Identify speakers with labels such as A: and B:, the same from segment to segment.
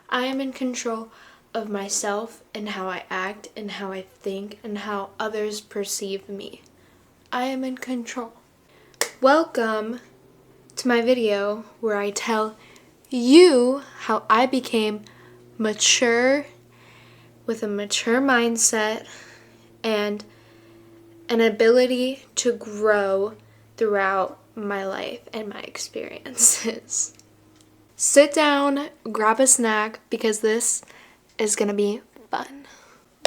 A: I am in control of myself and how I act and how I think and how others perceive me. I am in control. Welcome to my video where I tell you how I became mature with a mature mindset and an ability to grow throughout my life and my experiences. Sit down, grab a snack, because this is gonna be fun.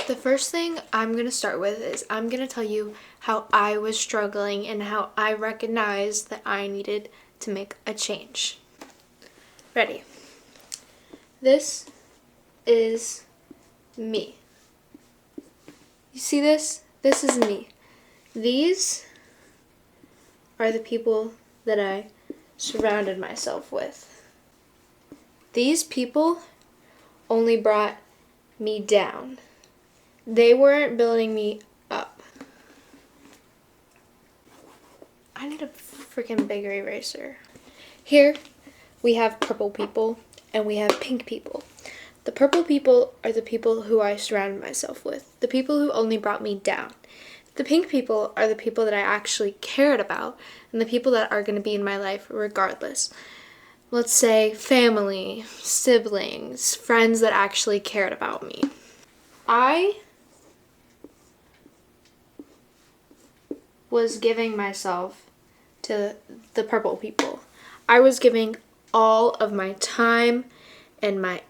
A: The first thing I'm gonna start with is I'm gonna tell you how I was struggling and how I recognized that I needed to make a change. Ready? This is me. You see this? This is me. These are the people that I surrounded myself with. These people only brought me down. They weren't building me up. I need a freaking bigger eraser. Here we have purple people and we have pink people. The purple people are the people who I surrounded myself with, the people who only brought me down. The pink people are the people that I actually cared about and the people that are going to be in my life regardless. Let's say family, siblings, friends that actually cared about me. I was giving myself to the purple people. I was giving all of my time and my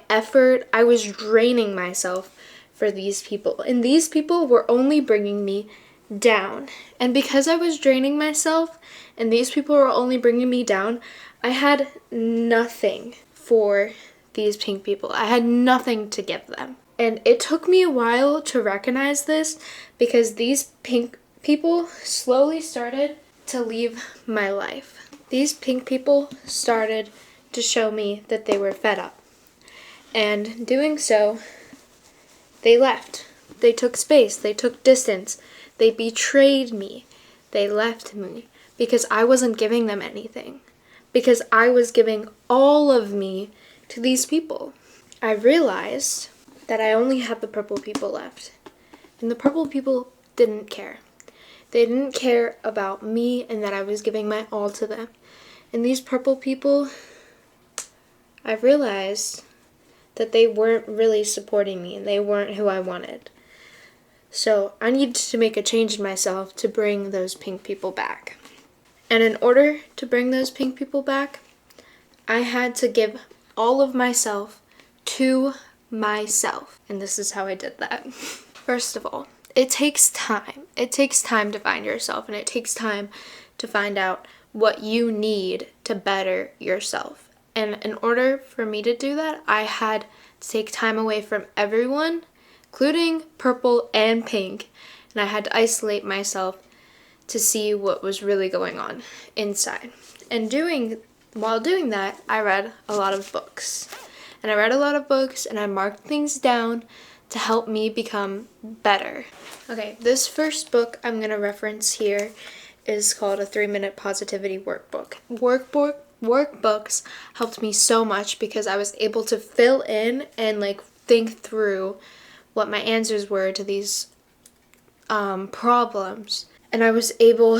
A: effort. I was draining myself for these people. And these people were only bringing me down. And because I was draining myself and these people were only bringing me down, I had nothing for these pink people. I had nothing to give them. And it took me a while to recognize this because these pink people slowly started to leave my life. These pink people started to show me that they were fed up. And doing so, they left. They took space. They took distance. They betrayed me. They left me because I wasn't giving them anything. Because I was giving all of me to these people. I realized that I only had the purple people left. And the purple people didn't care. They didn't care about me and that I was giving my all to them. And these purple people, I realized that they weren't really supporting me and they weren't who I wanted. So I needed to make a change in myself to bring those pink people back. And in order to bring those pink people back, I had to give all of myself to myself. And this is how I did that. First of all, it takes time. It takes time to find yourself, and it takes time to find out what you need to better yourself. And in order for me to do that, I had to take time away from everyone, including purple and pink, and I had to isolate myself to see what was really going on inside. And while doing that, I read a lot of books. And I read a lot of books and I marked things down to help me become better. Okay, this first book I'm going to reference here is called A 3-Minute Positivity Workbook. Workbooks helped me so much because I was able to fill in and think through what my answers were to these problems. And I was able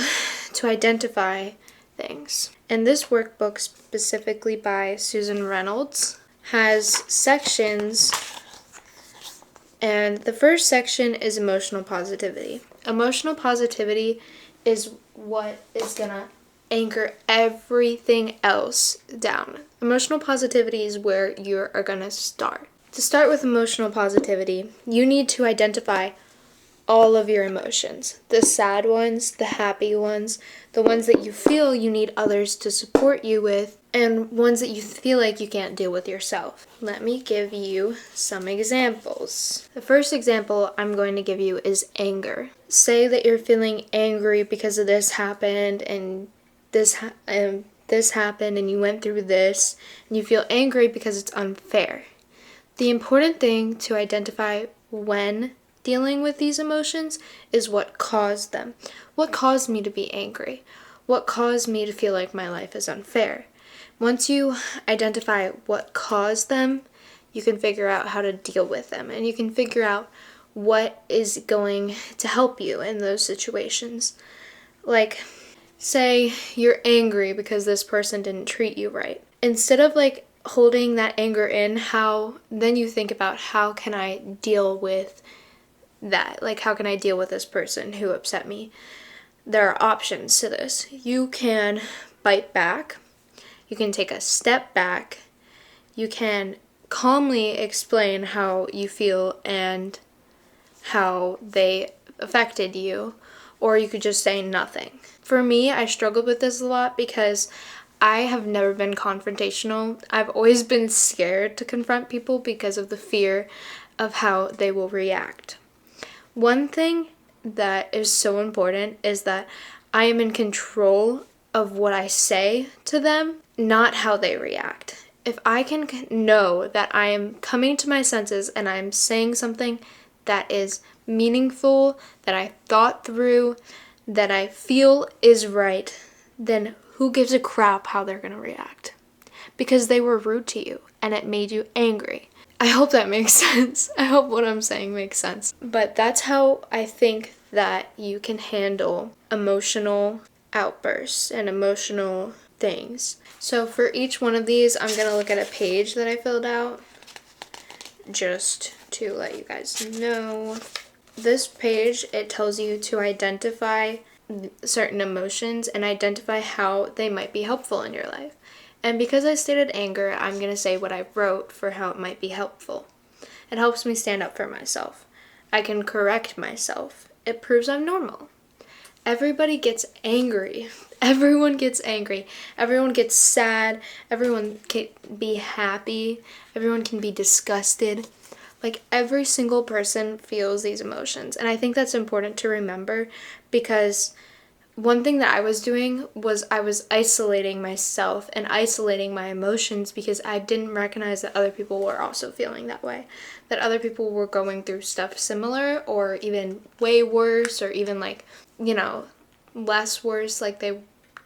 A: to identify things. And this workbook, specifically by Susan Reynolds, has sections. And the first section is emotional positivity. Emotional positivity is what is going to anchor everything else down. Emotional positivity is where you are going to start. To start with emotional positivity, you need to identify all of your emotions. The sad ones, the happy ones, the ones that you feel you need others to support you with, and ones that you feel like you can't deal with yourself. Let me give you some examples. The first example I'm going to give you is anger. Say that you're feeling angry because of this happened and this happened and you went through this, and you feel angry because it's unfair. The important thing to identify when dealing with these emotions is what caused them. What caused me to be angry? What caused me to feel like my life is unfair? Once you identify what caused them, you can figure out how to deal with them, and you can figure out what is going to help you in those situations. Like, say you're angry because this person didn't treat you right. Instead of like holding that anger in, then you think about, how can I deal with that? Like, how can I deal with this person who upset me? There are options to this. You can bite back. You can take a step back. You can calmly explain how you feel and how they affected you, or you could just say nothing. For me, I struggled with this a lot because I have never been confrontational. I've always been scared to confront people because of the fear of how they will react. One thing that is so important is that I am in control of what I say to them, not how they react. If I can know that I am coming to my senses and I'm saying something that is meaningful, that I thought through, that I feel is right, then who gives a crap how they're going to react? Because they were rude to you and it made you angry. I hope that makes sense. I hope what I'm saying makes sense. But that's how I think that you can handle emotional outbursts and emotional things. So for each one of these, I'm going to look at a page that I filled out just to let you guys know. This page, it tells you to identify certain emotions and identify how they might be helpful in your life. And because I stated anger, I'm going to say what I wrote for how it might be helpful. It helps me stand up for myself. I can correct myself. It proves I'm normal. Everybody gets angry. Everyone gets angry. Everyone gets sad. Everyone can be happy. Everyone can be disgusted. Like, every single person feels these emotions. And I think that's important to remember, because one thing that I was doing was I was isolating myself and isolating my emotions because I didn't recognize that other people were also feeling that way. That other people were going through stuff similar, or even way worse, or even like, less worse, like they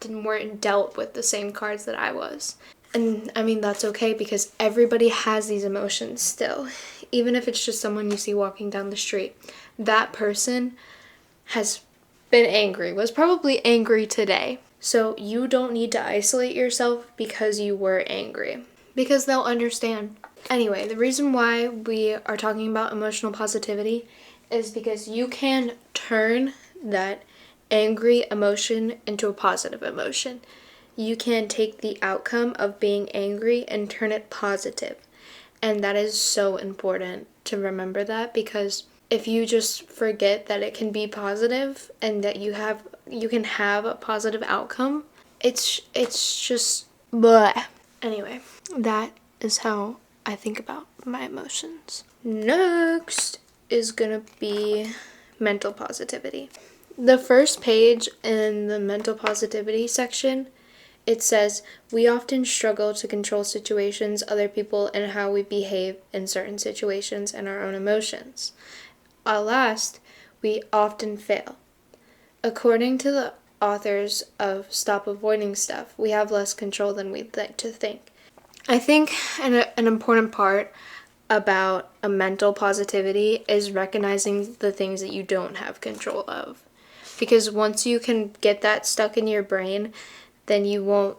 A: weren't dealt with the same cards that I was. And I mean, that's okay, because everybody has these emotions still. Even if it's just someone you see walking down the street. That person has been angry, was probably angry today. So you don't need to isolate yourself because you were angry, because they'll understand. Anyway, the reason why we are talking about emotional positivity is because you can turn that angry emotion into a positive emotion. You can take the outcome of being angry and turn it positive. And that is so important to remember that, because if you just forget that it can be positive and that you can have a positive outcome, it's just blah. Anyway, that is how I think about my emotions. Next is gonna be mental positivity. The first page in the mental positivity section, it says, we often struggle to control situations, other people, and how we behave in certain situations and our own emotions. Last, we often fail. According to the authors of Stop Avoiding Stuff, we have less control than we'd like to think. I think an important part about a mental positivity is recognizing the things that you don't have control of. Because once you can get that stuck in your brain, then you won't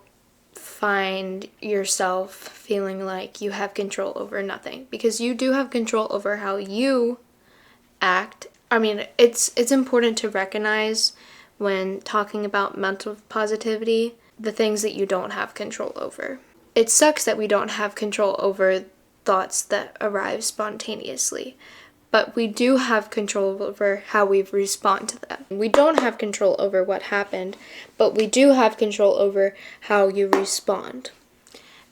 A: find yourself feeling like you have control over nothing. Because you do have control over how you act. I mean, it's important to recognize when talking about mental positivity the things that you don't have control over. It sucks that we don't have control over thoughts that arrive spontaneously, but we do have control over how we respond to them. We don't have control over what happened, but we do have control over how you respond.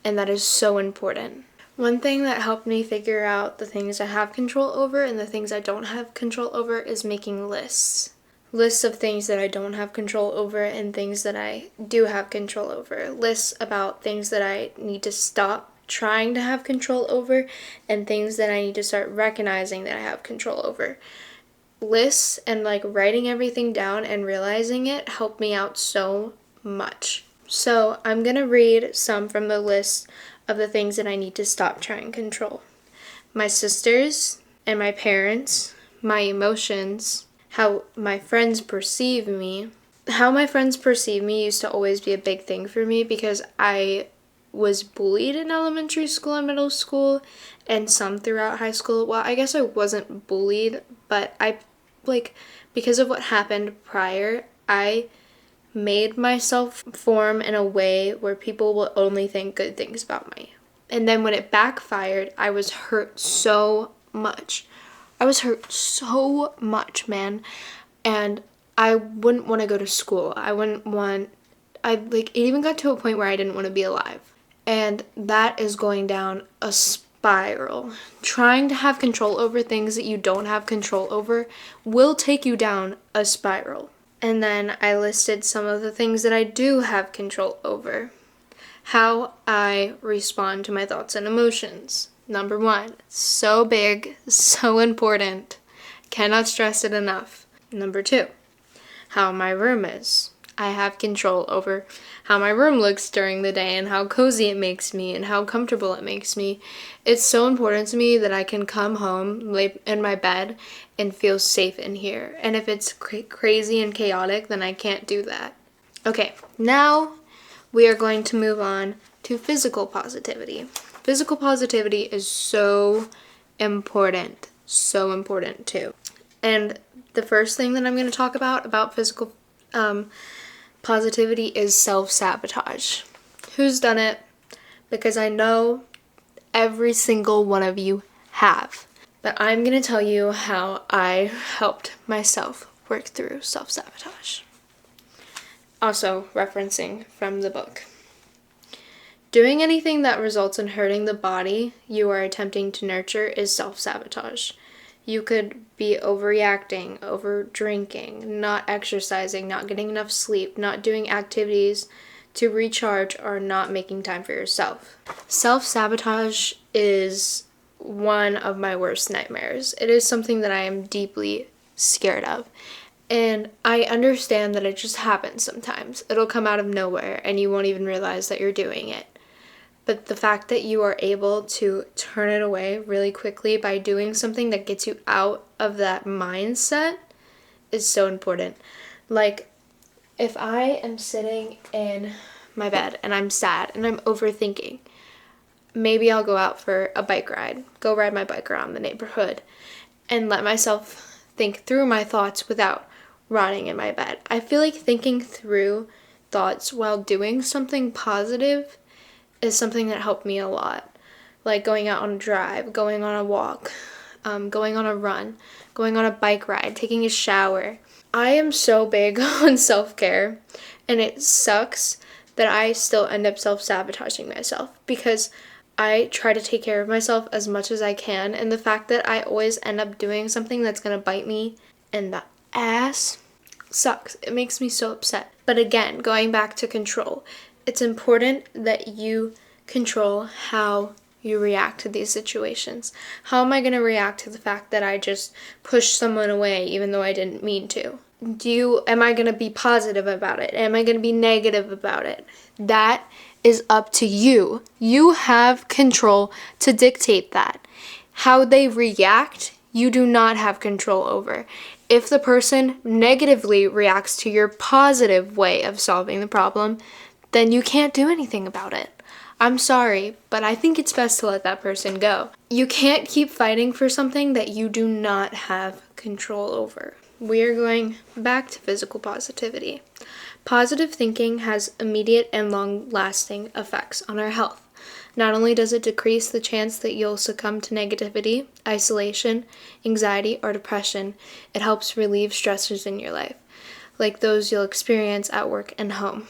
A: And that is so important. One thing that helped me figure out the things I have control over and the things I don't have control over is making lists. Lists of things that I don't have control over and things that I do have control over. Lists about things that I need to stop trying to have control over and things that I need to start recognizing that I have control over. Lists and writing everything down and realizing it helped me out so much. So I'm going to read some from the list of the things that I need to stop trying to control. My sisters and my parents, my emotions, how my friends perceive me. How my friends perceive me used to always be a big thing for me because I was bullied in elementary school and middle school and some throughout high school. Well, I guess I wasn't bullied, but because of what happened prior, I made myself form in a way where people will only think good things about me. And then when it backfired, I was hurt so much. I was hurt so much, man. And I wouldn't want to go to school. It even got to a point where I didn't want to be alive. And that is going down a spiral. Trying to have control over things that you don't have control over will take you down a spiral. And then I listed some of the things that I do have control over. How I respond to my thoughts and emotions. Number 1, so big, so important. Cannot stress it enough. Number 2, how my room is. I have control over how my room looks during the day and how cozy it makes me and how comfortable it makes me. It's so important to me that I can come home, lay in my bed, and feel safe in here. And if it's crazy and chaotic, then I can't do that. Okay, now we are going to move on to physical positivity. Physical positivity is so important too. And the first thing that I'm going to talk about physical positivity is self-sabotage. Who's done it? Because I know every single one of you have. But I'm going to tell you how I helped myself work through self-sabotage. Also referencing from the book. Doing anything that results in hurting the body you are attempting to nurture is self-sabotage. You could be overreacting, over drinking, not exercising, not getting enough sleep, not doing activities to recharge, or not making time for yourself. Self-sabotage is one of my worst nightmares. It is something that I am deeply scared of. And I understand that it just happens sometimes. It'll come out of nowhere and you won't even realize that you're doing it. But the fact that you are able to turn it away really quickly by doing something that gets you out of that mindset is so important. Like, if I am sitting in my bed and I'm sad and I'm overthinking, maybe I'll go out for a bike ride, go ride my bike around the neighborhood, and let myself think through my thoughts without rotting in my bed. I feel like thinking through thoughts while doing something positive is something that helped me a lot. Like going out on a drive, going on a walk, going on a run, going on a bike ride, taking a shower. I am so big on self-care, and it sucks that I still end up self-sabotaging myself because I try to take care of myself as much as I can, and the fact that I always end up doing something that's gonna bite me in the ass sucks. It makes me so upset. But again, going back to control, it's important that you control how you react to these situations. How am I going to react to the fact that I just pushed someone away even though I didn't mean to? Am I going to be positive about it? Am I going to be negative about it? That is up to you. You have control to dictate that. How they react, you do not have control over. If the person negatively reacts to your positive way of solving the problem, then you can't do anything about it. I'm sorry, but I think it's best to let that person go. You can't keep fighting for something that you do not have control over. We are going back to physical positivity. Positive thinking has immediate and long-lasting effects on our health. Not only does it decrease the chance that you'll succumb to negativity, isolation, anxiety, or depression, it helps relieve stressors in your life, like those you'll experience at work and home.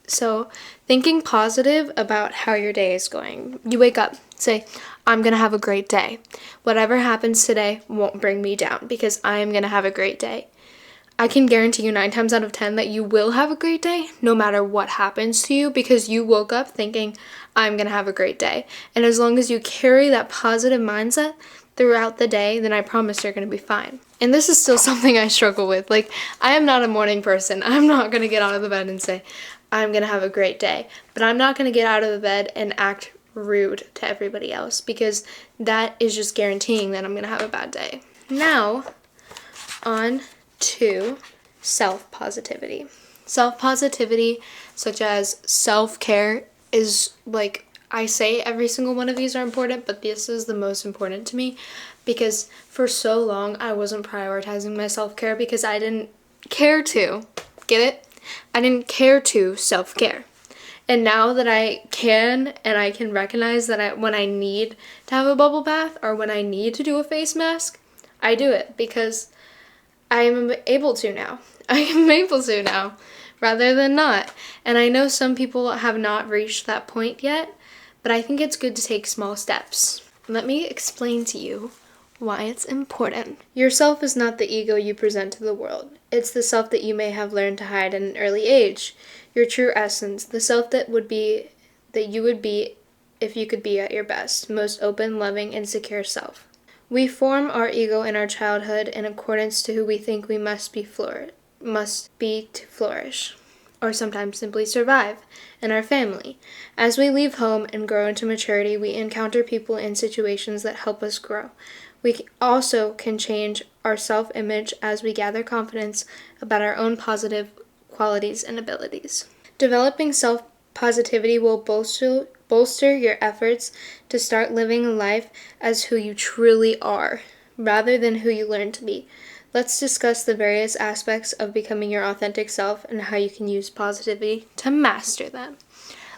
A: So, thinking positive about how your day is going. You wake up, say, I'm going to have a great day. Whatever happens today won't bring me down because I am going to have a great day. I can guarantee you 9 times out of 10 that you will have a great day no matter what happens to you because you woke up thinking, I'm going to have a great day. And as long as you carry that positive mindset throughout the day, then I promise you're going to be fine. And this is still something I struggle with. Like, I am not a morning person. I'm not going to get out of the bed and say, I'm going to have a great day. But I'm not going to get out of the bed and act rude to everybody else, because that is just guaranteeing that I'm going to have a bad day. Now, on to self-positivity. Self-positivity, such as self-care, is like, I say every single one of these are important, but this is the most important to me, because for so long I wasn't prioritizing my self-care because I didn't care to. Get it? I didn't care to self-care. And now that I can, and I can recognize that when I need to have a bubble bath or when I need to do a face mask, I do it because I am able to now. I am able to now rather than not. And I know some people have not reached that point yet, but I think it's good to take small steps. Let me explain to you why it's important. Yourself is not the ego you present to the world. It's the self that you may have learned to hide at an early age. Your true essence, the self that you would be if you could be at your best, most open, loving, and secure self. We form our ego in our childhood in accordance to who we think we must be to flourish, or sometimes simply survive, in our family. As we leave home and grow into maturity, we encounter people and situations that help us grow. We also can change our self-image as we gather confidence about our own positive qualities and abilities. Developing self-positivity will bolster your efforts to start living life as who you truly are, rather than who you learn to be. Let's discuss the various aspects of becoming your authentic self and how you can use positivity to master them.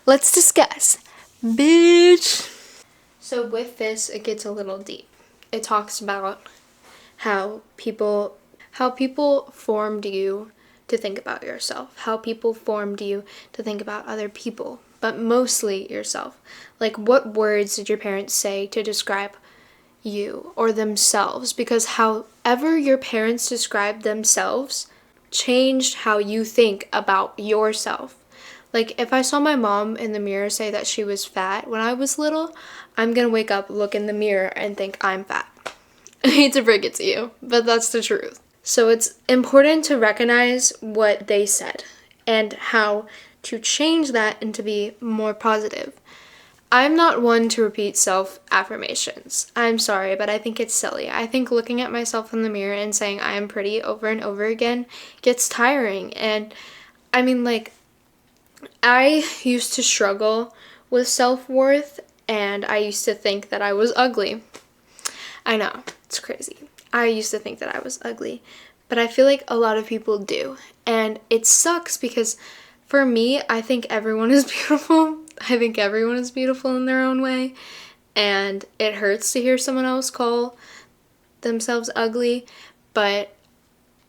A: Let's discuss, bitch! So with this, it gets a little deep. It talks about how people formed you to think about yourself, how people formed you to think about other people, but mostly yourself. Like, what words did your parents say to describe you or themselves? Because however your parents described themselves changed how you think about yourself. Like, if I saw my mom in the mirror say that she was fat when I was little, I'm gonna wake up, look in the mirror, and think I'm fat. I hate to break it to you, but that's the truth. So it's important to recognize what they said and how to change that and to be more positive. I'm not one to repeat self-affirmations. I'm sorry, but I think it's silly. I think looking at myself in the mirror and saying I am pretty over and over again gets tiring. And I mean, like, I used to struggle with self-worth, and I used to think that I was ugly. I know, it's crazy. I used to think that I was ugly, but I feel like a lot of people do. And it sucks because for me, I think everyone is beautiful. I think everyone is beautiful in their own way. And it hurts to hear someone else call themselves ugly. But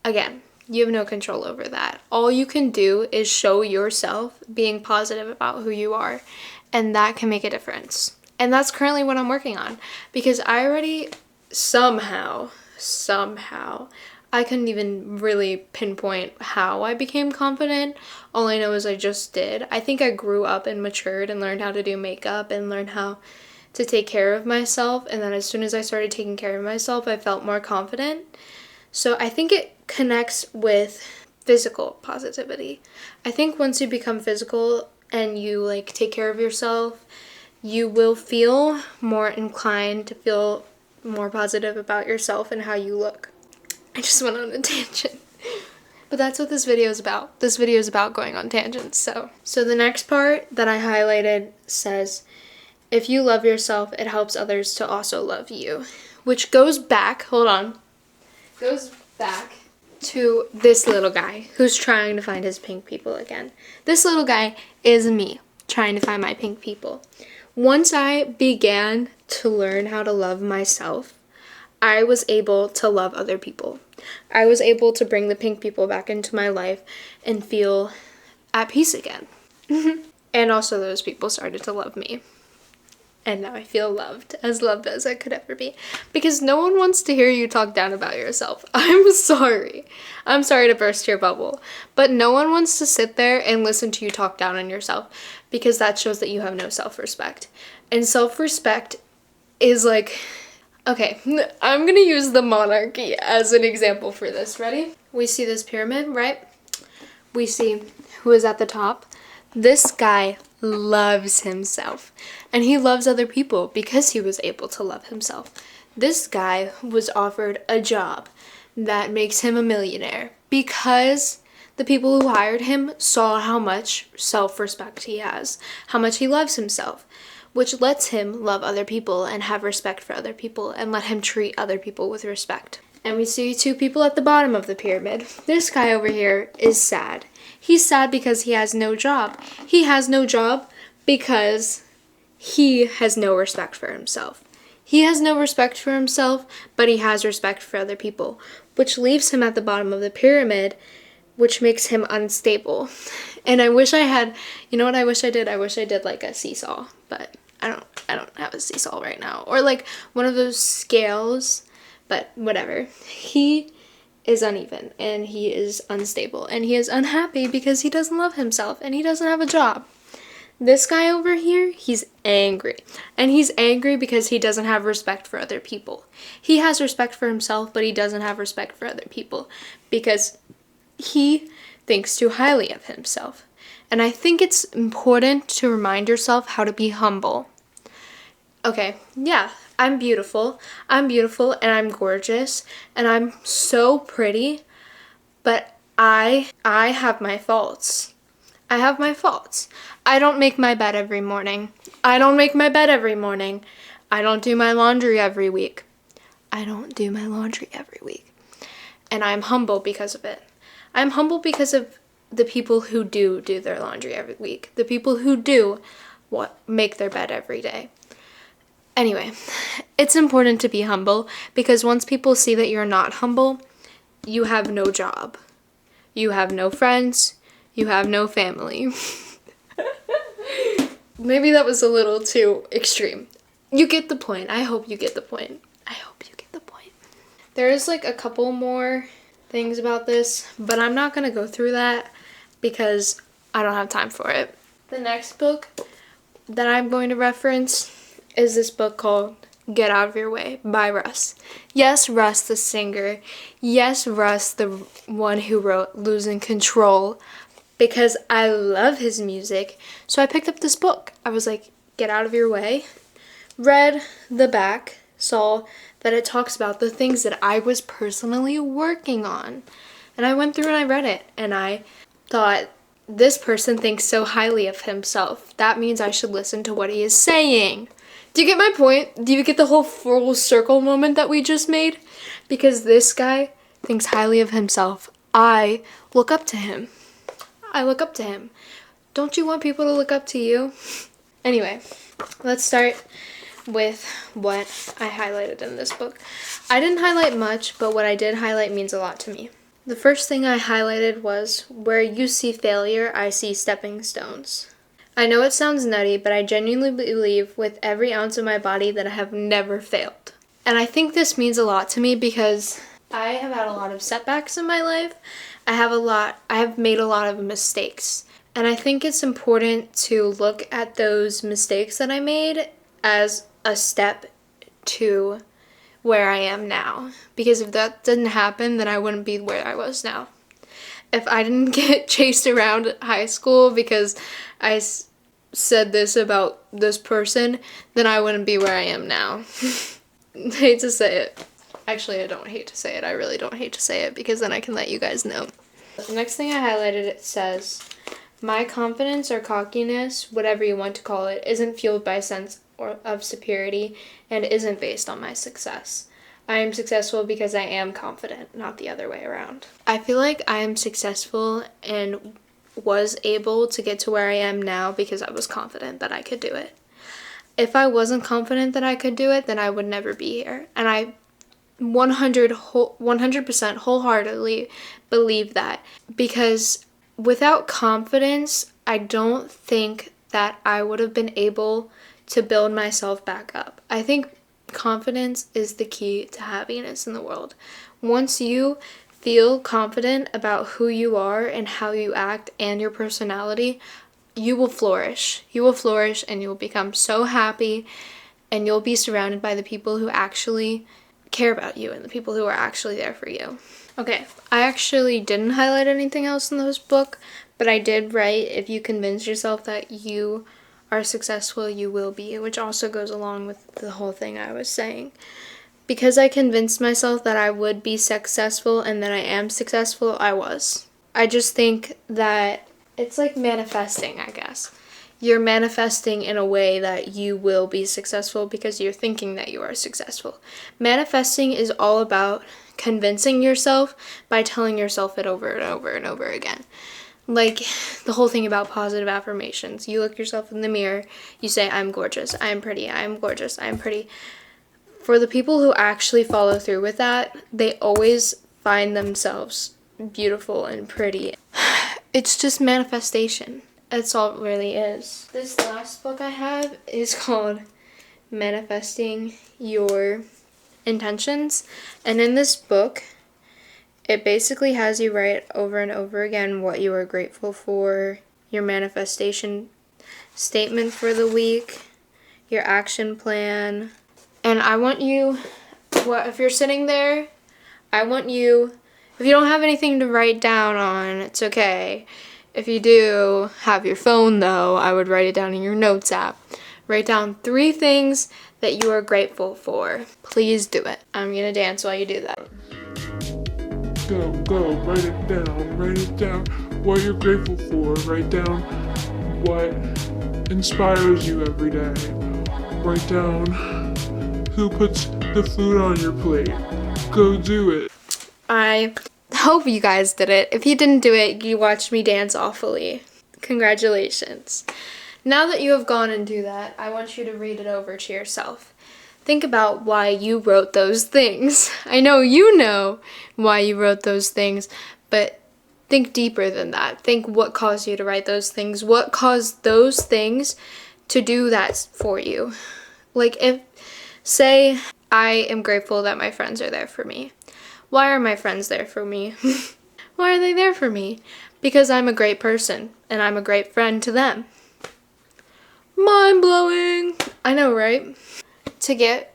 A: again, you have no control over that. All you can do is show yourself being positive about who you are. And that can make a difference. And that's currently what I'm working on. Because I already somehow, I couldn't even really pinpoint how I became confident. All I know is I just did. I think I grew up and matured and learned how to do makeup and learned how to take care of myself. And then as soon as I started taking care of myself, I felt more confident. So I think it connects with physical positivity. I think once you become physical and you like take care of yourself, you will feel more inclined to feel more positive about yourself and how you look. I just went on a tangent. But that's what this video is about. This video is about going on tangents. So the next part that I highlighted says, if you love yourself, it helps others to also love you. Which goes back to this little guy who's trying to find his pink people again. This little guy is me trying to find my pink people. Once I began to learn how to love myself, I was able to love other people. I was able to bring the pink people back into my life and feel at peace again. And also those people started to love me. And now I feel loved as I could ever be. Because no one wants to hear you talk down about yourself. I'm sorry. I'm sorry to burst your bubble. But no one wants to sit there and listen to you talk down on yourself. Because that shows that you have no self-respect. And self-respect is like Okay, I'm gonna use the monarchy as an example for this. Ready? We see this pyramid, right? We see who is at the top. This guy loves himself, and he loves other people because he was able to love himself. This guy was offered a job that makes him a millionaire because the people who hired him saw how much self-respect he has, how much he loves himself, which lets him love other people and have respect for other people and let him treat other people with respect. And we see two people at the bottom of the pyramid. This guy over here is sad. He's sad because he has no job. He has no job because he has no respect for himself. He has no respect for himself, but he has respect for other people, which leaves him at the bottom of the pyramid, which makes him unstable. And I wish I had, you know what I wish I did? I wish I did like a seesaw, but I don't have a seesaw right now. Or like one of those scales, but whatever. He is uneven and he is unstable and he is unhappy because he doesn't love himself and he doesn't have a job. This guy over here, he's angry. And he's angry because he doesn't have respect for other people. He has respect for himself, but he doesn't have respect for other people because he thinks too highly of himself. And I think it's important to remind yourself how to be humble. Okay, yeah, I'm beautiful and I'm gorgeous and I'm so pretty, but I have my faults. I have my faults. I don't make my bed every morning. I don't make my bed every morning. I don't do my laundry every week. I don't do my laundry every week. And I'm humble because of it. I'm humble because of the people who do their laundry every week. The people who do make their bed every day. Anyway, it's important to be humble because once people see that you're not humble, you have no job. You have no friends. You have no family. Maybe that was a little too extreme. You get the point. I hope you get the point. I hope you get the point. There's like a couple more things about this, but I'm not going to go through that because I don't have time for it. The next book that I'm going to reference is this book called Get Out of Your Way by Russ. Yes, Russ the singer. Yes, Russ the one who wrote Losing Control, because I love his music. So I picked up this book. I was like, Get Out of Your Way. Read the back, saw that it talks about the things that I was personally working on. And I went through and I read it and I thought, this person thinks so highly of himself. That means I should listen to what he is saying. Do you get my point? Do you get the whole full circle moment that we just made? Because this guy thinks highly of himself. I look up to him. I look up to him. Don't you want people to look up to you? Anyway, let's start with what I highlighted in this book. I didn't highlight much, but what I did highlight means a lot to me. The first thing I highlighted was, where you see failure, I see stepping stones. I know it sounds nutty, but I genuinely believe with every ounce of my body that I have never failed. And I think this means a lot to me because I have had a lot of setbacks in my life. I have made a lot of mistakes. And I think it's important to look at those mistakes that I made as a step to where I am now. Because if that didn't happen, then I wouldn't be where I was now. If I didn't get chased around high school because I said this about this person, then I wouldn't be where I am now. Hate to say it. Actually, I don't hate to say it. I really don't hate to say it because then I can let you guys know. The next thing I highlighted, it says, my confidence or cockiness, whatever you want to call it, isn't fueled by a sense of superiority and isn't based on my success. I am successful because I am confident, not the other way around. I feel like I am successful and was able to get to where I am now because I was confident that I could do it. If I wasn't confident that I could do it, then I would never be here. And I 100% wholeheartedly believe that, because without confidence, I don't think that I would have been able to build myself back up. I think confidence is the key to happiness in the world. Once you feel confident about who you are and how you act and your personality, you will flourish. You will flourish and you will become so happy and you'll be surrounded by the people who actually care about you and the people who are actually there for you. Okay, I actually didn't highlight anything else in this book, but I did write, if you convince yourself that you are successful, you will be, which also goes along with the whole thing I was saying. Because I convinced myself that I would be successful and that I am successful, I was. I just think that it's like manifesting, I guess. You're manifesting in a way that you will be successful because you're thinking that you are successful. Manifesting is all about convincing yourself by telling yourself it over and over and over again. Like the whole thing about positive affirmations. You look yourself in the mirror, you say, I'm gorgeous, I'm pretty, I'm gorgeous, I'm pretty. For the people who actually follow through with that, they always find themselves beautiful and pretty. It's just manifestation. That's all it really is. This last book I have is called Manifesting Your Intentions. And in this book, it basically has you write over and over again what you are grateful for, your manifestation statement for the week, your action plan. And I want you, if you're sitting there, I want you, if you don't have anything to write down on, it's okay. If you do have your phone though, I would write it down in your notes app. Write down 3 things that you are grateful for. Please do it. I'm gonna dance while you do that.
B: Go, write it down what you're grateful for, write down what inspires you every day, write down who puts the food on your plate, go do it.
A: I hope you guys did it. If you didn't do it, you watched me dance awfully. Congratulations. Now that you have gone and do that, I want you to read it over to yourself. Think about why you wrote those things. I know you know why you wrote those things, but think deeper than that. Think what caused you to write those things. What caused those things to do that for you? Like say I am grateful that my friends are there for me. Why are my friends there for me? Why are they there for me? Because I'm a great person and I'm a great friend to them. Mind blowing. I know, right? To get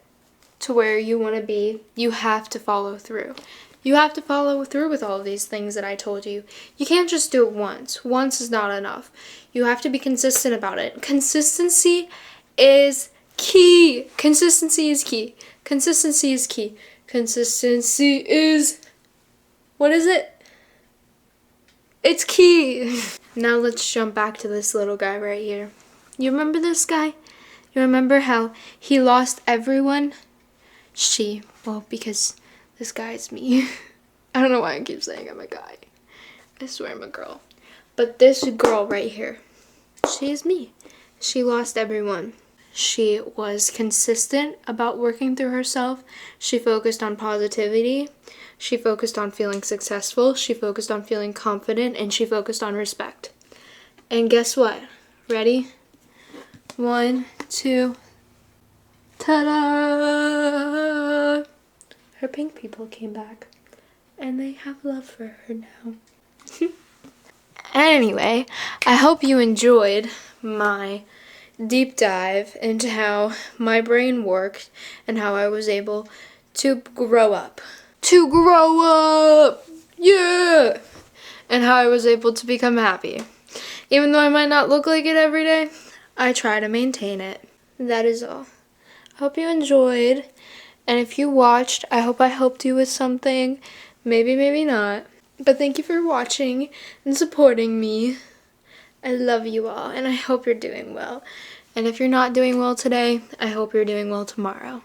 A: to where you want to be, you have to follow through. You have to follow through with all of these things that I told you. You can't just do it once. Once is not enough. You have to be consistent about it. Consistency is key. Consistency is key. Consistency is key. Consistency is... What is it? It's key. Now let's jump back to this little guy right here. You remember this guy? You remember how he lost everyone? Well, because this guy's me. I don't know why I keep saying I'm a guy. I swear I'm a girl. But this girl right here, she is me. She lost everyone. She was consistent about working through herself. She focused on positivity. She focused on feeling successful. She focused on feeling confident. And she focused on respect. And guess what? Ready? 1, 2, ta-da! Her pink people came back, and they have love for her now. Anyway, I hope you enjoyed my deep dive into how my brain worked and how I was able to grow up. To grow up! Yeah! And how I was able to become happy. Even though I might not look like it every day, I try to maintain it. That is all. I hope you enjoyed. And if you watched, I hope I helped you with something. Maybe, maybe not. But thank you for watching and supporting me. I love you all, and I hope you're doing well. And if you're not doing well today, I hope you're doing well tomorrow.